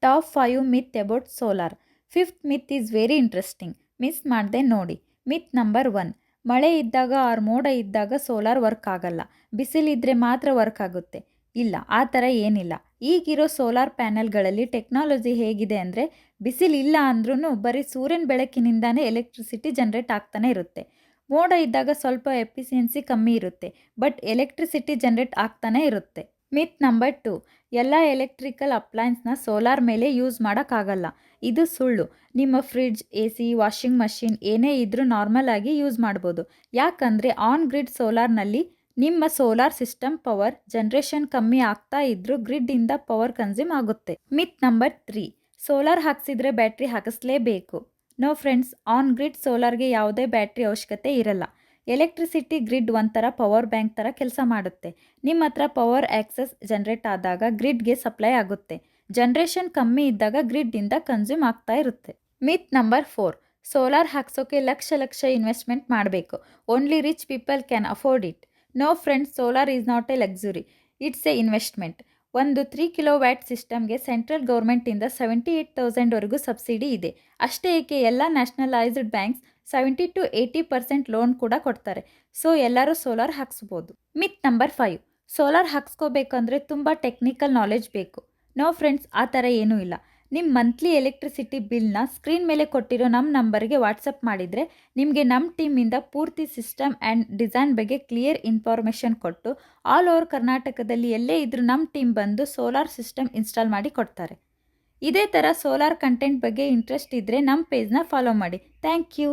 Top 5 myth about solar. Fifth myth is very interesting. Miss ಮಾಡದೆ ನೋಡಿ. ಮಿತ್ number 1, ಮಳೆ ಇದ್ದಾಗ ಆರ್ ಮೋಡ ಇದ್ದಾಗ ಸೋಲಾರ್ ವರ್ಕ್ ಆಗಲ್ಲ, ಬಿಸಿಲಿದ್ರೆ ಮಾತ್ರ ವರ್ಕ್ ಆಗುತ್ತೆ. ಇಲ್ಲ, ಆ ಥರ ಏನಿಲ್ಲ. ಈಗಿರೋ ಸೋಲಾರ್ ಪ್ಯಾನೆಲ್ಗಳಲ್ಲಿ ಟೆಕ್ನಾಲಜಿ ಹೇಗಿದೆ ಅಂದರೆ, ಬಿಸಿಲಿಲ್ಲ ಅಂದ್ರೂ ಬರೀ ಸೂರ್ಯನ ಬೆಳಕಿನಿಂದಾನೇ ಎಲೆಕ್ಟ್ರಿಸಿಟಿ ಜನರೇಟ್ ಆಗ್ತಾನೆ ಇರುತ್ತೆ. ಮೋಡ ಇದ್ದಾಗ ಸ್ವಲ್ಪ ಎಫಿಷಿಯನ್ಸಿ ಕಮ್ಮಿ ಇರುತ್ತೆ, ಬಟ್ ಎಲೆಕ್ಟ್ರಿಸಿಟಿ ಜನರೇಟ್ ಆಗ್ತಾನೆ ಇರುತ್ತೆ. ಮಿತ್ ನಂಬರ್ 2, ಎಲ್ಲ ಎಲೆಕ್ಟ್ರಿಕಲ್ ಅಪ್ಲೈನ್ಸ್ನ ಸೋಲಾರ್ ಮೇಲೆ ಯೂಸ್ ಮಾಡೋಕ್ಕಾಗಲ್ಲ. ಇದು ಸುಳ್ಳು. ನಿಮ್ಮ ಫ್ರಿಡ್ಜ್, AC, ವಾಷಿಂಗ್ ಮಷಿನ್ ಏನೇ ಇದ್ರೂ ನಾರ್ಮಲ್ ಆಗಿ ಯೂಸ್ ಮಾಡ್ಬೋದು. ಯಾಕಂದರೆ ಆನ್ ಗ್ರಿಡ್ ಸೋಲಾರ್ನಲ್ಲಿ ನಿಮ್ಮ ಸೋಲಾರ್ ಸಿಸ್ಟಮ್ ಪವರ್ ಜನ್ರೇಷನ್ ಕಮ್ಮಿ ಆಗ್ತಾ ಇದ್ರೂ ಗ್ರಿಡ್ಡಿಂದ ಪವರ್ ಕನ್ಸ್ಯೂಮ್ ಆಗುತ್ತೆ. ಮಿತ್ ನಂಬರ್ 3, ಸೋಲಾರ್ ಹಾಕ್ಸಿದ್ರೆ ಬ್ಯಾಟ್ರಿ ಹಾಕಿಸ್ಲೇಬೇಕು. ನೋ ಫ್ರೆಂಡ್ಸ್, ಆನ್ ಗ್ರಿಡ್ ಸೋಲಾರ್ಗೆ ಯಾವುದೇ ಬ್ಯಾಟ್ರಿ ಅವಶ್ಯಕತೆ ಇರಲ್ಲ. ಎಲೆಕ್ಟ್ರಿಸಿಟಿ ಗ್ರಿಡ್ ಒಂಥರ ಪವರ್ ಬ್ಯಾಂಕ್ ಥರ ಕೆಲಸ ಮಾಡುತ್ತೆ. ನಿಮ್ಮ ಹತ್ರ ಪವರ್ ಆಕ್ಸೆಸ್ ಜನರೇಟ್ ಆದಾಗ ಗ್ರಿಡ್ಗೆ ಸಪ್ಲೈ ಆಗುತ್ತೆ. ಜನ್ರೇಷನ್ ಕಮ್ಮಿ ಇದ್ದಾಗ ಗ್ರಿಡ್ಡಿಂದ ಕನ್ಸ್ಯೂಮ್ ಆಗ್ತಾ ಇರುತ್ತೆ. ಮಿತ್ ನಂಬರ್ 4, ಸೋಲಾರ್ ಹಾಕ್ಸೋಕೆ ಲಕ್ಷ ಲಕ್ಷ ಇನ್ವೆಸ್ಟ್ಮೆಂಟ್ ಮಾಡಬೇಕು. Only rich people can afford it. No friends, solar is not a luxury, it's a investment. ಒಂದು 3 ಕಿಲೋವ್ಯಾಟ್ ಸಿಸ್ಟಮ್ಗೆ ಸೆಂಟ್ರಲ್ ಗೌರ್ಮೆಂಟಿಂದ 78,000ವರೆಗೂ ಸಬ್ಸಿಡಿ ಇದೆ. ಅಷ್ಟೇ ಏಕೆ, ಎಲ್ಲ ನ್ಯಾಷನಲೈಸ್ಡ್ ಬ್ಯಾಂಕ್ಸ್ 70-80% ಲೋನ್ ಕೂಡ ಕೊಡ್ತಾರೆ. ಸೊ ಎಲ್ಲರೂ ಸೋಲಾರ್ ಹಾಕ್ಸ್ಬೋದು. ಮಿತ್ ನಂಬರ್ 5, ಸೋಲಾರ್ ಹಾಕ್ಸ್ಕೋಬೇಕಂದ್ರೆ ತುಂಬ ಟೆಕ್ನಿಕಲ್ ನಾಲೆಜ್ ಬೇಕು. ನೋ ಫ್ರೆಂಡ್ಸ್, ಆ ಥರ ಏನೂ ಇಲ್ಲ. ನಿಮ್ಮ ಮಂತ್ಲಿ ಎಲೆಕ್ಟ್ರಿಸಿಟಿ ಬಿಲ್ನ ಸ್ಕ್ರೀನ್ ಮೇಲೆ ಕೊಟ್ಟಿರೋ ನಮ್ಮ ನಂಬರ್ಗೆ ವಾಟ್ಸಪ್ ಮಾಡಿದರೆ ನಿಮಗೆ ನಮ್ಮ ಟೀಮಿಂದ ಪೂರ್ತಿ ಸಿಸ್ಟಮ್ ಆ್ಯಂಡ್ ಡಿಸೈನ್ ಬಗ್ಗೆ ಕ್ಲಿಯರ್ ಇನ್ಫಾರ್ಮೇಷನ್ ಕೊಟ್ಟು ಆಲ್ ಓವರ್ ಕರ್ನಾಟಕದಲ್ಲಿ ಎಲ್ಲೇ ಇದ್ರೂ ನಮ್ಮ ಟೀಮ್ ಬಂದು ಸೋಲಾರ್ ಸಿಸ್ಟಮ್ ಇನ್ಸ್ಟಾಲ್ ಮಾಡಿ ಕೊಡ್ತಾರೆ. ಇದೇ ಥರ ಸೋಲಾರ್ ಕಂಟೆಂಟ್ ಬಗ್ಗೆ ಇಂಟ್ರೆಸ್ಟ್ ಇದ್ದರೆ ನಮ್ಮ ಪೇಜ್ನ ಫಾಲೋ ಮಾಡಿ. Thank you.